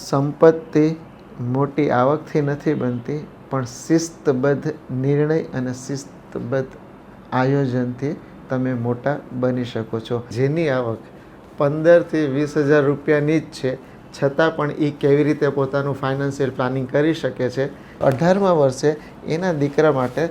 સંપત્તિ મોટી આવકથી નથી બનતી, પણ શિસ્તબદ્ધ નિર્ણય અને શિસ્તબદ્ધ આયોજનથી તમે મોટા બની શકો છો. જેની આવક 15,000 થી 20,000 રૂપિયાની જ છે, છતાં પણ એ કેવી રીતે પોતાનું ફાઇનાન્શિયલ પ્લાનિંગ કરી શકે છે. 18મા વર્ષે એના દીકરા માટે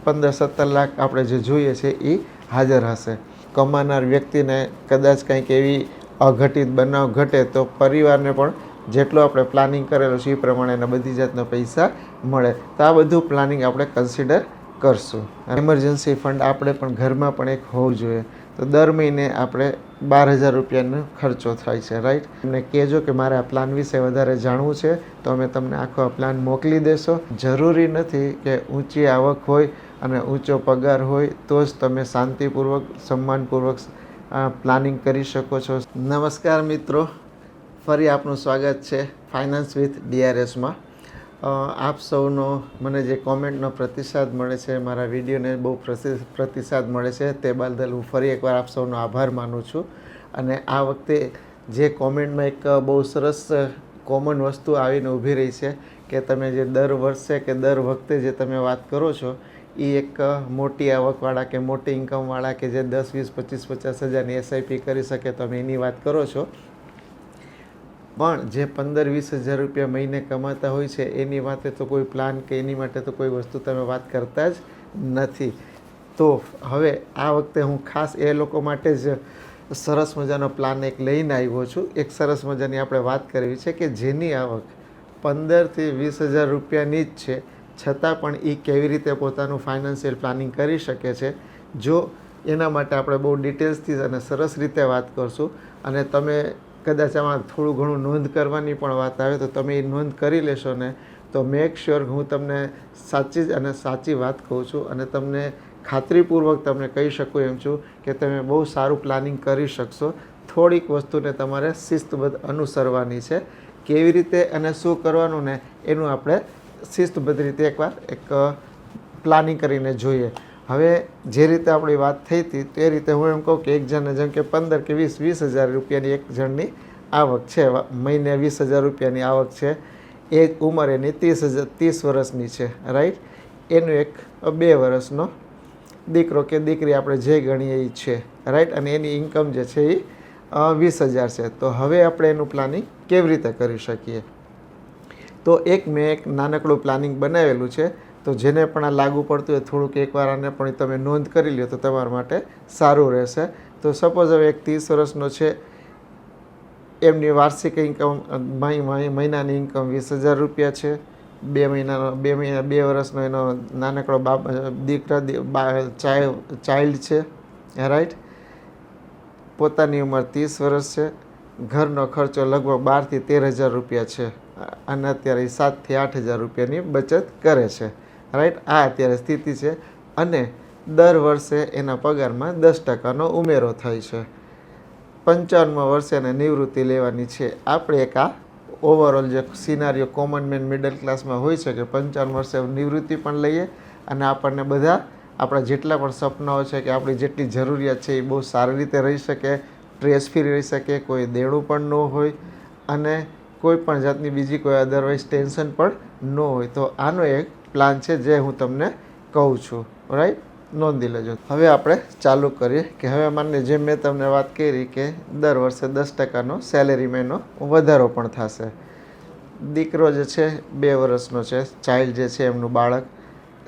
15-17 લાખ આપણે જે જોઈએ છે એ હાજર હશે. કમાનાર વ્યક્તિને કદાચ કંઈક એવી અઘટિત બનાવ ઘટે તો પરિવારને પણ જેટલું આપણે પ્લાનિંગ કરેલું છે એ પ્રમાણે એના બધી જાતના પૈસા મળે. તો આ બધું પ્લાનિંગ આપણે કન્સિડર કરશું. એમરજન્સી ફંડ આપણે પણ ઘરમાં પણ એક હોવું જોઈએ. તો દર મહિને આપણે 12,000 રૂપિયાનો ખર્ચો થાય છે, રાઈટ. એમને કહેજો કે મારે આ પ્લાન વિશે વધારે જાણવું છે, તો અમે તમને આખો પ્લાન મોકલી દેશો. જરૂરી નથી કે ઊંચી આવક હોય અને ઊંચો પગાર હોય તો જ તમે શાંતિપૂર્વક સન્માનપૂર્વક પ્લાનિંગ કરી શકો છો. નમસ્કાર મિત્રો, ફરી આપનું સ્વાગત છે ફાઇનાન્સ વિથ DRSમાં. આપ સૌનો મને જે કોમેન્ટનો પ્રતિસાદ મળે છે, મારા વિડીયોને બહુ પ્રતિસાદ મળે છે, તે બદલ હું ફરી એકવાર આપ સૌનો આભાર માનું છું. અને આ વખતે જે કોમેન્ટમાં એક બહુ સરસ કોમન વસ્તુ આવીને ઊભી રહી છે કે તમે જે દર વર્ષે કે દર વખતે જે તમે વાત કરો છો એ એક મોટી આવકવાળા કે મોટી ઇન્કમવાળા કે જે 10, 20, 25, 50,000ની SIP કરી શકે, તમે એની વાત કરો છો. પણ જે 15-20,000 રૂપિયા મહિને કમાતા હોય છે એની વાતે તો કોઈ પ્લાન કે એની માટે તો કોઈ વસ્તુ તમે વાત કરતા જ નથી. તો હવે આ વખતે હું ખાસ એ લોકો માટે જ સરસ મજાનો પ્લાન એક લઈને આવ્યો છું. એક સરસ મજાની આપણે વાત કરવી છે કે જેની આવક 15,000 થી 20,000 રૂપિયાની જ છે, છતાં પણ એ કેવી રીતે પોતાનું ફાઇનાન્શિયલ પ્લાનિંગ કરી શકે છે. જો એના માટે આપણે બહુ ડિટેલ્સથી અને સરસ રીતે વાત કરશું. અને તમે કદાચ આમાં થોડું ઘણું નોંધ કરવાની પણ વાત આવે તો તમે એ નોંધ કરી લેશો ને, તો મેક શ્યોર હું તમને સાચી જ અને સાચી વાત કહું છું અને તમને ખાતરીપૂર્વક તમને કહી શકું એમ છું કે તમે બહુ સારું પ્લાનિંગ કરી શકશો. થોડીક વસ્તુને તમારે શિસ્તબદ્ધ અનુસરવાની છે. કેવી રીતે અને શું કરવાનું ને એનું આપણે શિસ્તબદ્ધ રીતે એકવાર એક પ્લાનિંગ કરીને જોઈએ. હવે જે રીતે આપણી વાત થઈ હતી તે રીતે હું એમ કહું કે એક જણને જેમ કે 15 કે 20,000 રૂપિયાની એક જણની આવક છે, મહિને 20,000 રૂપિયાની આવક છે, એ ઉંમર એની 30 વર્ષની છે, રાઈટ. એનું એક 2 વર્ષનો દીકરો કે દીકરી આપણે જે ગણીએ એ છે, રાઈટ. અને એની ઇન્કમ જે છે એ 20,000 છે. તો હવે આપણે એનું પ્લાનિંગ કેવી રીતે કરી શકીએ? તો મેં એક નાનકડું પ્લાનિંગ બનાવેલું છે. તો જેને પણ આ લાગુ પડતું હોય થોડુંક એકવાર આને પણ તમે નોંધ કરી લો તો તમારા માટે સારું રહેશે. તો સપોઝ હવે એક 30 વર્ષનો છે, એમની વાર્ષિક ઇન્કમ મહિનાની ઇન્કમ 20,000 રૂપિયા છે. 2 વર્ષનો એનો નાનકડો દીકરા ચાઇલ્ડ છે, રાઈટ. પોતાની ઉંમર 30 વર્ષ છે. ઘરનો ખર્ચો લગભગ 12,000 થી 13,000 રૂપિયા છે અને અત્યારે 7,000 થી 8,000 રૂપિયાની બચત કરે છે, રાઈટ. આ અત્યારે સ્થિતિ છે. અને દર વર્ષે એના પગારમાં 10% ઉમેરો થાય છે. 55મા વર્ષે એને નિવૃત્તિ લેવાની છે. આપણે એક આ ઓવરઓલ જે સિનારીઓ કોમન મેન મિડલ ક્લાસમાં હોય છે કે 55 વર્ષે નિવૃત્તિ પણ લઈએ અને આપણને બધા આપણા જેટલા પણ સપનાઓ છે કે આપણી જેટલી જરૂરિયાત છે એ બહુ સારી રીતે રહી શકે, સ્ટ્રેસ ફ્રી રહી શકે, કોઈ દેણું પણ ન હોય અને કોઈ પણ જાતની બીજી કોઈ અદરવાઇઝ ટેન્શન પણ ન હોય. તો આનો એક પ્લાન છે જે હું તમને કહું છું, રાઈટ. નોંધી લેજો. હવે આપણે ચાલુ કરીએ કે હવે માને જેમ મેં તમને વાત કરી કે દર વર્ષે 10%નો સેલેરીમાં એનો વધારો પણ થશે. દીકરો જે છે 2 વર્ષનો છે, ચાઇલ્ડ જે છે એમનું બાળક.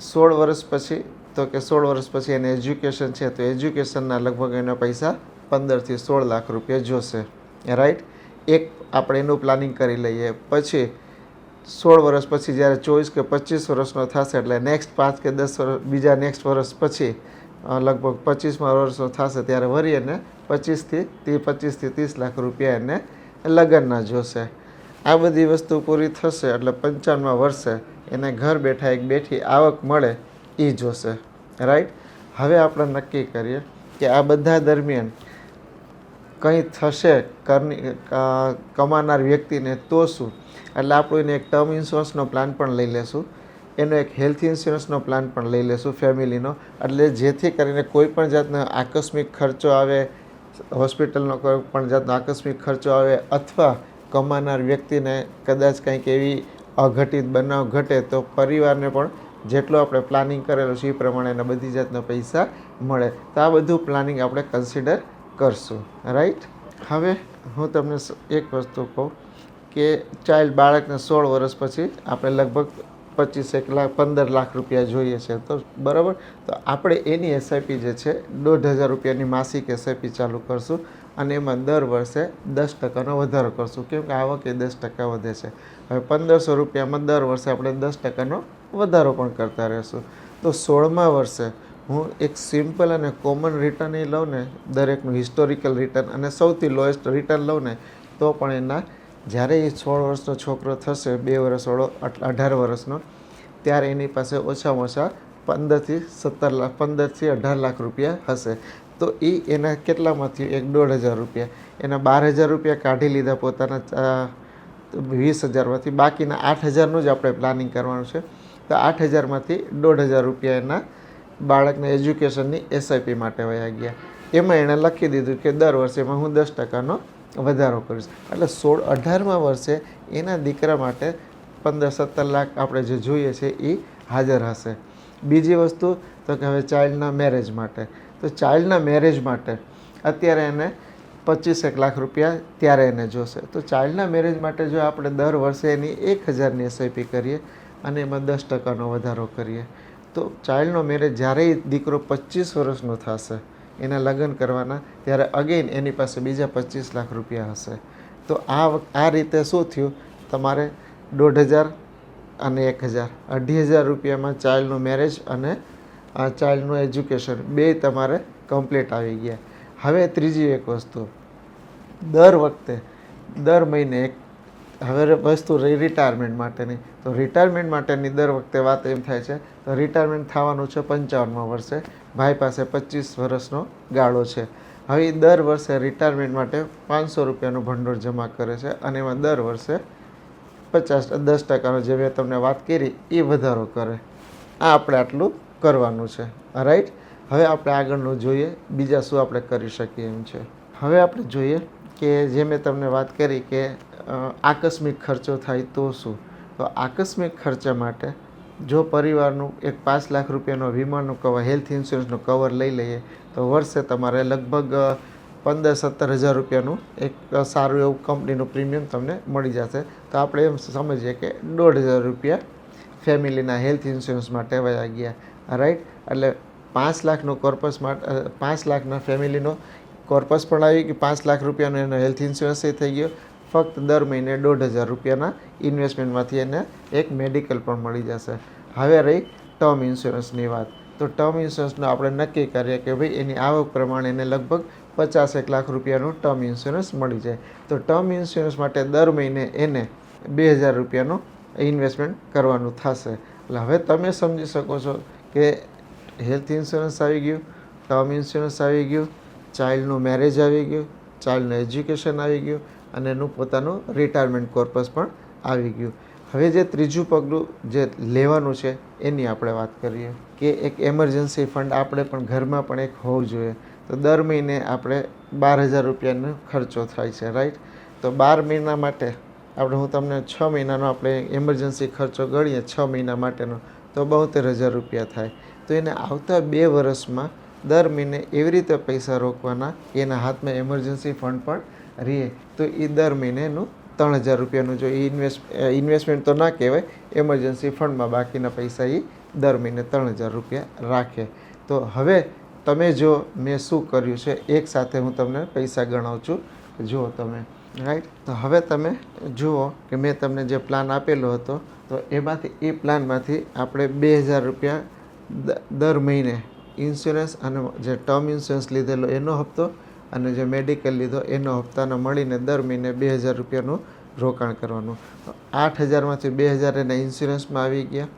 16 વર્ષ પછી તો કે 16 વર્ષ પછી એને એજ્યુકેશન છે, તો એજ્યુકેશનના લગભગ એના પૈસા 15 થી 16 લાખ રૂપિયા જોશે, રાઈટ. એક આપણે એનું પ્લાનિંગ કરી લઈએ. પછી 16 વર્ષ પછી જ્યારે 24 કે 25 વર્ષનો થશે એટલે નેક્સ્ટ 5 કે 10 વર્ષ બીજા નેક્સ્ટ વર્ષ પછી લગભગ 25મા વર્ષનો થશે ત્યારે વળી એને 25 થી 30 લાખ રૂપિયા એને લગ્નના જોશે. આ બધી વસ્તુ પૂરી થશે એટલે 55મા વર્ષે એને ઘર બેઠા એક બેઠી આવક મળે એ જોશે, રાઈટ. હવે આપણે નક્કી કરીએ કે આ બધા દરમિયાન કંઈ થશે કમાનાર વ્યક્તિને તો શું? એટલે આપણું એને એક ટર્મ ઇન્સ્યોરન્સનો પ્લાન પણ લઈ લેશું, એનો એક હેલ્થ ઇન્સ્યોરન્સનો પ્લાન પણ લઈ લેશું ફેમિલીનો. એટલે જેથી કરીને કોઈ પણ જાતનો આકસ્મિક ખર્ચો આવે, હોસ્પિટલનો કોઈ પણ જાતનો આકસ્મિક ખર્ચો આવે અથવા કમાનાર વ્યક્તિને કદાચ કંઈક એવી અઘટિત બનાવ ઘટે તો પરિવારને પણ જેટલું આપણે પ્લાનિંગ કરેલું છે એ પ્રમાણે એના બધી જાતના પૈસા મળે. તો આ બધું પ્લાનિંગ આપણે કન્સિડર કરશું. રાઈટ. હવે હું તમને એક વસ્તુ કહું કે બાળકને 16 વર્ષ પછી આપણે લગભગ 15 લાખ રૂપિયા જોઈએ છે, તો બરાબર. તો આપણે એની એસઆઈપી જે છે 1,500 રૂપિયાની માસિક એસઆઈપી ચાલુ કરશું અને એમાં દર વર્ષે 10% વધારો કરશું, કેમ કે આવક એ 10% વધે છે. હવે 1,500 રૂપિયામાં દર વર્ષે આપણે 10% વધારો પણ કરતા રહેશું. તો 16મા વર્ષે હું એક સિમ્પલ અને કોમન રિટર્ન એ લઉં ને, દરેકનું હિસ્ટોરિકલ રિટર્ન અને સૌથી લોએસ્ટ રિટર્ન લઉં ને, તો પણ એના જ્યારે એ 16 વર્ષનો છોકરો થશે, 2 વર્ષવાળો 18 વર્ષનો, ત્યારે એની પાસે ઓછામાં ઓછા 15 થી 18 લાખ રૂપિયા હશે. તો એ એના કેટલામાંથી 1,500 રૂપિયા, એના 12,000 રૂપિયા કાઢી લીધા પોતાના 20,000માંથી, બાકીના 8,000નું જ આપણે પ્લાનિંગ કરવાનું છે. તો 8,000માંથી 1,500 રૂપિયા એના બાળકના એજ્યુકેશનની એસઆઈપી માટે વયા ગયા. એમાં એણે લખી દીધું કે દર વર્ષે એમાં હું 10%નો વધારો કરીશ. એટલે 18મા વર્ષે એના દીકરા માટે 15-17 લાખ આપણે જે જોઈએ છે એ હાજર હશે. બીજી વસ્તુ તો કે હવે ચાઇલ્ડના મેરેજ માટે, તો ચાઇલ્ડના મેરેજ માટે અત્યારે એને 25 લાખ રૂપિયા ત્યારે એને જોશે. તો ચાઇલ્ડના મેરેજ માટે જો આપણે દર વર્ષે એની 1,000ની એસઆઈપી કરીએ અને એમાં 10%નો વધારો કરીએ, તો ચાઇલ્ડનો મેરેજ જ્યારે દીકરો 25 વર્ષનો થશે, એના લગ્ન કરવાના, ત્યારે અગેન એની પાસે બીજા 25 લાખ રૂપિયા હશે. તો આ રીતે શું થયું, તમારે 1,500 અને 1,000, 2,500 રૂપિયામાં ચાઇલ્ડનું મેરેજ અને ચાઇલ્ડનું એજ્યુકેશન બે તમારે કમ્પ્લીટ આવી ગયા. હવે ત્રીજી એક વસ્તુ, દર મહિને એક, હવે વસ્તુ રહી રિટાયરમેન્ટ માટેની. તો રિટાયરમેન્ટ માટેની દર વખતે વાત એમ થાય છે, તો રિટાયરમેન્ટ થવાનું છે 55મા વર્ષે. ભાઈ પાસે 25 વર્ષનો ગાળો છે. હવે દર વર્ષે રિટાયરમેન્ટ માટે 500 રૂપિયાનું ભંડોળ જમા કરે છે અને એમાં દર વર્ષે 10%નો જે મેં તમને વાત કરી એ વધારો કરે. આ આપણે આટલું કરવાનું છે. રાઈટ. હવે આપણે આગળનું જોઈએ, બીજા શું આપણે કરી શકીએ એમ છે. હવે આપણે જોઈએ કે જે મેં તમને વાત કરી કે આકસ્મિક ખર્ચો થાય તો શું. તો આકસ્મિક ખર્ચા માટે જો પરિવારનું એક 5 લાખ રૂપિયાનો વીમાનું કવર, હેલ્થ ઇન્સ્યોરન્સનું કવર લઈ લઈએ, તો વર્ષે તમારે લગભગ 15-17 હજાર રૂપિયાનું એક સારું એવું કંપનીનું પ્રીમિયમ તમને મળી જશે. તો આપણે એમ સમજીએ કે 1,500 રૂપિયા ફેમિલીના હેલ્થ ઇન્સ્યોરન્સ માટે વયા ગયા. રાઈટ. એટલે 5 લાખનો કોર્પસ માટે, 5 લાખના ફેમિલીનો કોર્પસ પણ આવી ગયું, 5 લાખ રૂપિયાનો એનો હેલ્થ ઇન્સ્યોરન્સ થઈ ગયો. ફક્ત દર મહિને 1,500 રૂપિયાના ઇન્વેસ્ટમેન્ટમાંથી એને એક મેડિકલ પણ મળી જશે. હવે રહી ટર્મ ઇન્સ્યોરન્સની વાત. તો ટર્મ ઇન્સ્યોરન્સનું આપણે નક્કી કરીએ કે ભાઈ એની આવક પ્રમાણે એને લગભગ 50 લાખ રૂપિયાનું ટર્મ ઇન્સ્યોરન્સ મળી જાય. તો ટર્મ ઇન્સ્યોરન્સ માટે દર મહિને એને 2,000 રૂપિયાનું ઇન્વેસ્ટમેન્ટ કરવાનું થશે. એટલે હવે તમે સમજી શકો છો કે હેલ્થ ઇન્સ્યોરન્સ આવી ગયું, ટર્મ ઇન્સ્યોરન્સ આવી ગયું, ચાઇલ્ડનું મેરેજ આવી ગયું, ચાઇલ્ડનું એજ્યુકેશન આવી ગયું અને એનું પોતાનું રિટાયરમેન્ટ કોર્પસ પણ આવી ગયું. હવે જે ત્રીજું પગલું જે લેવાનું છે એની આપણે વાત કરીએ કે એક એમરજન્સી ફંડ આપણે પણ ઘરમાં પણ એક હોવું જોઈએ. તો દર મહિને આપણે 12,000 રૂપિયાનો ખર્ચો થાય છે. રાઈટ. તો 12 મહિના માટે આપણે, હું તમને 6 મહિનાનો આપણે એમરજન્સી ખર્ચો ગણીએ 6 મહિના માટેનો, તો 72,000 રૂપિયા થાય. તો એને આવતા 2 વર્ષમાં દર મહિને એવી રીતે પૈસા રોકવાના કે એના હાથમાં એમરજન્સી ફંડ પણ રહે. તો એ દર મહિનેનું 3,000 રૂપિયાનું જો ઇન્વેસ્ટમેન્ટ તો ના કહેવાય, એમરજન્સી ફંડમાં બાકીના પૈસા એ દર મહિને 3,000 રૂપિયા રાખે. તો હવે તમે જો મેં શું કર્યું છે, એક સાથે હું તમને પૈસા ગણાવું છું, જુઓ તમે. રાઈટ. તો હવે તમે જુઓ કે મેં તમને જે પ્લાન આપેલો હતો, તો એમાંથી એ પ્લાનમાંથી આપણે 2,000 રૂપિયા દર મહિને ઇન્સ્યોરન્સ અને જે ટર્મ ઇન્સ્યોરન્સ લીધેલો એનો હપ્તો અને જે મેડિકલ લીધો એનો હપ્તાનો મળીને દર મહિને 2,000 રૂપિયાનું રોકાણ કરવાનું. 8,000માંથી 2,000 એના ઇન્સ્યોરન્સમાં આવી ગયા.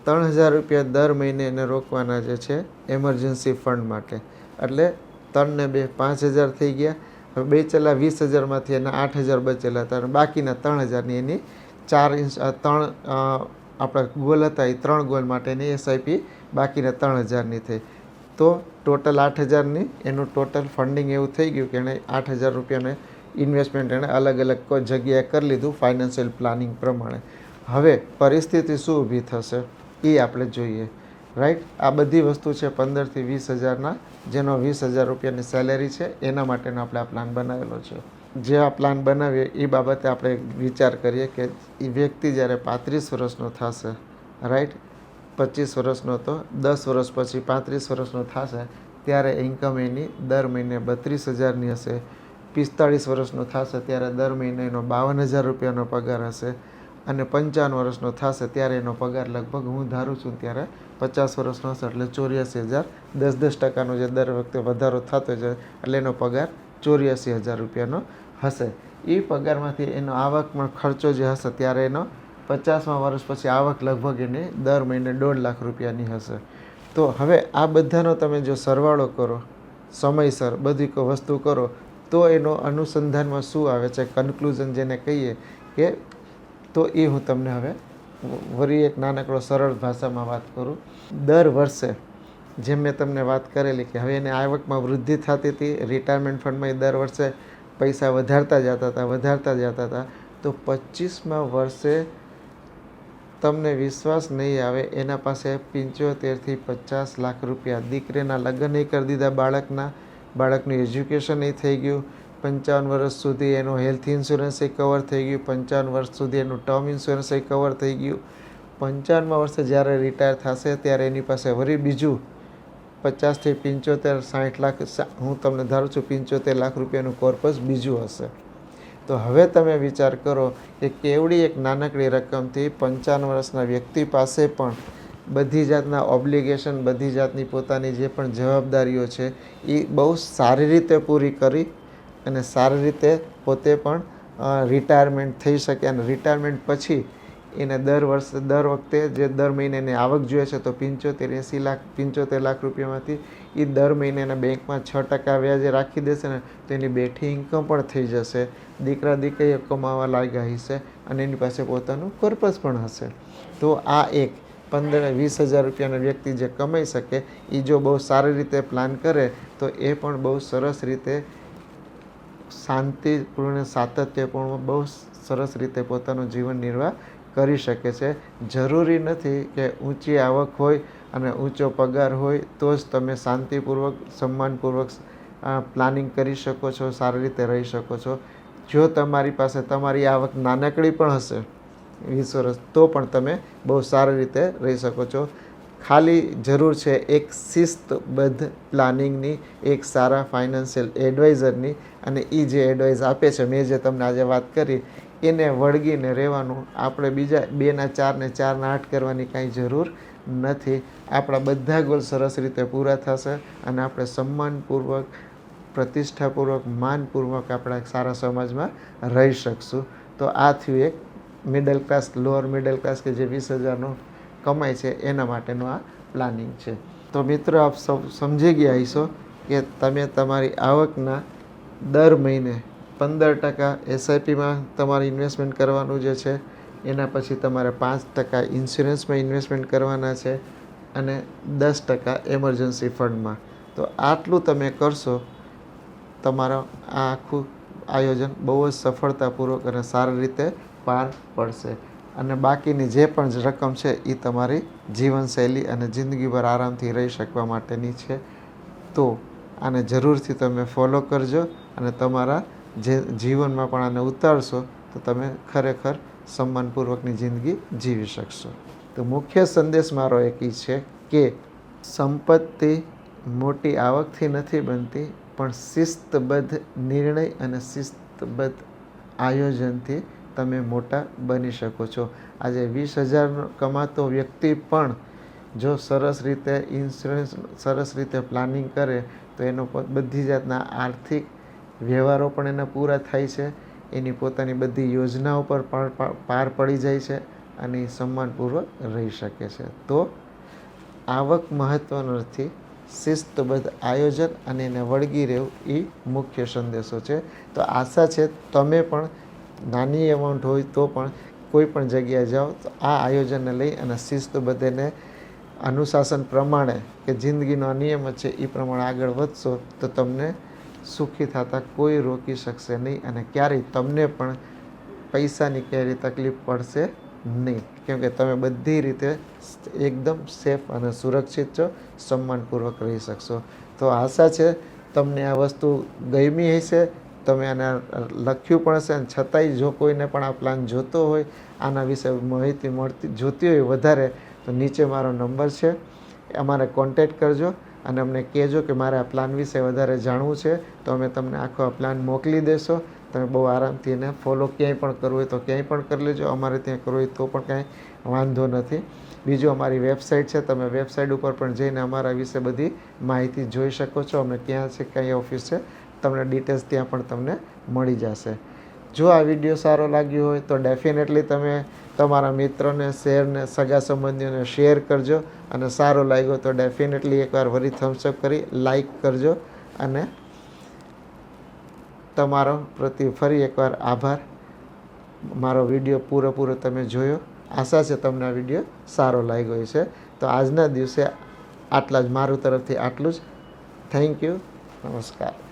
3,000 રૂપિયા દર મહિને એને રોકવાના જે છે એમરજન્સી ફંડ માટે. એટલે 3 ને 2 5,000 થઈ ગયા. હવે 2 ચલા 20,000માંથી એના 8,000 બચેલા હતા અને બાકીના 3,000ની એની 3 આપણા ગોલ હતા એ 3 ગોલ માટેની એસઆઈપી બાકીના 3,000ની થઈ. તો ટોટલ 8,000ની એનું ટોટલ ફંડિંગ એવું થઈ ગયું કે એણે 8,000 રૂપિયાને ઇન્વેસ્ટમેન્ટ એણે અલગ અલગ કોઈ જગ્યાએ કરી લીધું ફાઇનાન્શિયલ પ્લાનિંગ પ્રમાણે. હવે પરિસ્થિતિ શું ઊભી થશે એ આપણે જોઈએ. રાઈટ, આ બધી વસ્તુ છે 15,000 થી 20,000ના, જેનો 20,000 રૂપિયાની સેલેરી છે એના માટેનો આપણે આ પ્લાન બનાવેલો છે. જે આ પ્લાન બનાવીએ એ બાબતે આપણે વિચાર કરીએ કે એ વ્યક્તિ જ્યારે 35 વર્ષનો થશે, રાઈટ, 25 વર્ષનો તો 10 વર્ષ પછી 35 વર્ષનો થશે ત્યારે ઇન્કમ એની દર મહિને 32,000ની હશે. 45 વર્ષનો થશે ત્યારે દર મહિને એનો 52,000 રૂપિયાનો પગાર હશે. અને 55 વર્ષનો થશે ત્યારે એનો પગાર લગભગ હું ધારું છું ત્યારે 50 વર્ષનો હશે એટલે 84,000, 10% જે દર વખતે વધારો થતો છે એટલે એનો પગાર 84,000 રૂપિયાનો હશે. એ પગારમાંથી એનો આવકમાં ખર્ચો જે હશે ત્યારે એનો 50મા વર્ષ પછી આવક લગભગ એને દર મહિને 1.5 લાખ રૂપિયાની હશે. તો હવે આ બધાનો તમે જો સરવાળો કરો, સમયસર બધી વસ્તુ કરો, તો એનો અનુસંધાનમાં શું આવે છે, કન્ક્લુઝન જેને કહીએ કે, તો એ હું તમને હવે વળી એક નાનકડો સરળ ભાષામાં વાત કરું. દર વર્ષે જેમ મેં તમને વાત કરેલી કે હવે એને આવકમાં વૃદ્ધિ થતી હતી, રિટાયરમેન્ટ ફંડમાં દર વર્ષે પૈસા વધારતા જતા હતા. તો 25મા વર્ષે તમને વિશ્વાસ નહીં આવે એના પાસે 75 થી 50 લાખ રૂપિયા, દીકરીના લગ્ન એ કરી દીધા, બાળકનું એજ્યુકેશન એ થઈ ગયું, 55 વર્ષ સુધી એનો હેલ્થ ઇન્સ્યોરન્સ એ કવર થઈ ગયું, 55 વર્ષ સુધી એનું ટર્મ ઇન્સ્યોરન્સ એ કવર થઈ ગયું. 55મા વર્ષે જ્યારે રિટાયર થશે ત્યારે એની પાસે વળી બીજું 50 થી 75, 60 લાખ, હું તમને ધારું છું 75 લાખ રૂપિયાનું કોર્પસ બીજું હશે. તો હવે તમે વિચાર કરો કે કેવડી એક નાનકડી રકમથી 55 વર્ષના વ્યક્તિ પાસે પણ બધી જાતના ઓબ્લિગેશન, બધી જાતની પોતાની જે પણ જવાબદારીઓ છે એ બહુ સારી રીતે પૂરી કરી અને સારી રીતે પોતે પણ રિટાયરમેન્ટ થઈ શકે. અને રિટાયરમેન્ટ પછી એને દર વખતે જે દર મહિને એની આવક જોઈએ છે તો 75 લાખ રૂપિયામાંથી એ દર મહિને એના બેંકમાં 6% વ્યાજે રાખી દેશે ને તો એની બેઠી ઇન્કમ પણ થઈ જશે. દીકરીઓ કમાવા લાગ્યા હશે અને એની પાસે પોતાનું કોર્પસ પણ હશે. તો આ એક 15-20 હજાર રૂપિયાનો વ્યક્તિ જે કમાઈ શકે એ જો બહુ સારી રીતે પ્લાન કરે તો એ પણ બહુ સરસ રીતે શાંતિપૂર્ણ, સાતત્યપૂર્ણ, બહુ સરસ રીતે પોતાનું જીવન નિર્વાહ કરી શકે છે. જરૂરી નથી કે ઊંચી આવક હોય અને ઊંચો પગાર હોય તો જ તમે શાંતિપૂર્વક, સન્માનપૂર્વક પ્લાનિંગ કરી શકો છો, સારી રીતે રહી શકો છો. જો તમારી પાસે તમારી આવક નાનકડી પણ હશે 20 વર્ષ તો પણ તમે બહુ સારી રીતે રહી શકો છો. ખાલી જરૂર છે એક શિસ્તબદ્ધ પ્લાનિંગની, એક સારા ફાઇનાન્શિયલ એડવાઇઝરની. અને એ જે એડવાઇસ આપે છે, મેં જે તમને આજે વાત કરી, એને વળગીને રહેવાનું. આપણે બીજા 2ના 4 ને 4ના 8 કરવાની કાંઈ જરૂર નથી. આપણા બધા ગોલ સરસ રીતે પૂરા થશે અને આપણે સન્માનપૂર્વક, પ્રતિષ્ઠાપૂર્વક, માનપૂર્વક આપણા સારા સમાજમાં રહી શકશું. તો આ થયું એક middle class, lower middle class કે જે 20,000નો કમાય છે એના માટેનું આ પ્લાનિંગ છે. તો મિત્રો, આપ સમજી ગયા હશો કે તમે તમારી આવકના દર મહિને 15% એસઆઈપીમાં તમારે ઇન્વેસ્ટમેન્ટ કરવાનું જે છે, એના પછી તમારે 5% ઇન્સ્યોરન્સમાં ઇન્વેસ્ટમેન્ટ કરવાના છે અને 10% એમરજન્સી ફંડમાં. તો આટલું તમે કરશો, તમારો આ આખું આયોજન બહુ જ સફળતાપૂર્વક અને સારી રીતે પાર પડશે. અને બાકીની જે પણ રકમ છે એ તમારી જીવનશૈલી અને જિંદગીભર આરામથી રહી શકવા માટેની છે. તો આને જરૂરથી તમે ફોલો કરજો અને તમારા જે જીવનમાં પણ આને ઉતારશો તો તમે ખરેખર સન્માનપૂર્વકની જિંદગી જીવી શકશો. તો મુખ્ય સંદેશ મારો એક છે કે સંપત્તિ મોટી આવકથી નથી બનતી, પણ શિસ્તબદ્ધ નિર્ણય અને શિસ્તબદ્ધ આયોજનથી તમે મોટા બની શકો છો. આજે 20,000 કમાતો વ્યક્તિ પણ જો સરસ રીતે ઇન્સ્યોરન્સ, સરસ રીતે પ્લાનિંગ કરે તો એનો બધી જાતના આર્થિક વ્યવહારો પણ એના પૂરા થાય છે, એની પોતાની બધી યોજનાઓ પર પાર પડી જાય છે અને એ સન્માનપૂર્વક રહી શકે છે. તો આવક મહત્ત્વનો નથી, શિસ્તબદ્ધ આયોજન અને એને વળગી રહેવું એ મુખ્ય સંદેશો છે. તો આશા છે તમે પણ નાની એમાઉન્ટ હોય તો પણ કોઈ પણ જગ્યાએ જાઓ તો આ આયોજનને લઈ અને શિસ્તબદ્ધ એને અનુશાસન પ્રમાણે કે જિંદગીનો નિયમ છે એ પ્રમાણે આગળ વધશો તો તમને સુખી થતા કોઈ રોકી શકશે નહીં અને ક્યારેય તમને પણ પૈસાની ક્યારેય તકલીફ પડશે નહીં, કેમ કે તમે બધી રીતે એકદમ સેફ અને સુરક્ષિત છો, સન્માનપૂર્વક રહી શકશો. તો આશા છે તમને આ વસ્તુ ગમી હશે, તમે આને લખ્યું પણ હશે, અને છતાંય જો કોઈને પણ આ પ્લાન જોતો હોય, આના વિશે માહિતી જોતી હોય વધારે, તો નીચે મારો નંબર છે, અમારે કોન્ટેક્ટ કરજો અને અમને કહેજો કે મારે આ પ્લાન વિશે વધારે જાણવું છે, તો અમે તમને આખો આ પ્લાન મોકલી દેશો. તમે બહુ આરામથી એને ફોલો ક્યાંય પણ કરવું હોય તો ક્યાંય પણ કરી લેજો, અમારે ત્યાં કરવું હોય તો પણ કાંઈ વાંધો નથી. બીજું અમારી વેબસાઇટ છે, તમે વેબસાઇટ ઉપર પણ જઈને અમારા વિશે બધી માહિતી જોઈ શકો છો, અમે ક્યાં છે, કઈ ઓફિસ છે, તમને ડિટેલ્સ ત્યાં પણ તમને મળી જશે. જો આ વિડીયો સારો લાગ્યો હોય તો ડેફિનેટલી તમે તમારા મિત્રોને, શેરને, સગા સંબંધીઓને શેર કરજો, અને સારો લાગ્યો તો ડેફિનેટલી એકવાર વળી થમ્સઅપ કરી લાઈક કરજો. અને તમારો પ્રતિ ફરી એકવાર આભાર. મારો વિડીયો પૂરેપૂરો તમે જોયો, આશા છે તમને આ વિડીયો સારો લાગ્યો છે. તો આજના દિવસે આટલા જ, મારું તરફથી આટલું જ. Thank you. નમસ્કાર.